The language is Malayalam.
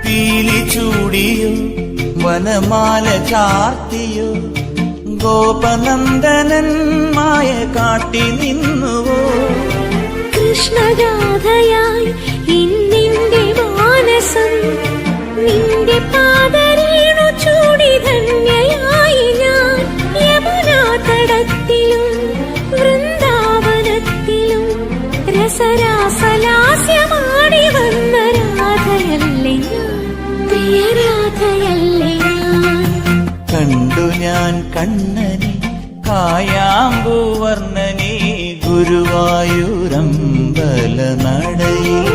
പീലി ചൂടിയോ വനമാല ചാർത്തിയോ ഗോപനന്ദനൻ മായ കാട്ടി നിന്നുവോ കൃഷ്ണഗാഥയായി ഇന്നിന്റെ മാനസം നിന്റെ പാദരേണു ചൂടി ധന്യയായി ഞാൻ യമുനാ തടത്തിലും വൃന്ദാവനത്തിലും രസരാസലാസ്യമാടി വന്ന രാധയല്ലേ ഞാൻ പ്രിയ രാധയല്ലേ ഞാൻ കണ്ടു ഞാൻ കണ്ണനെ കായാമ്പൂവർണ്ണനെ ഗുരുവായൂരമ്പല നടയിൽ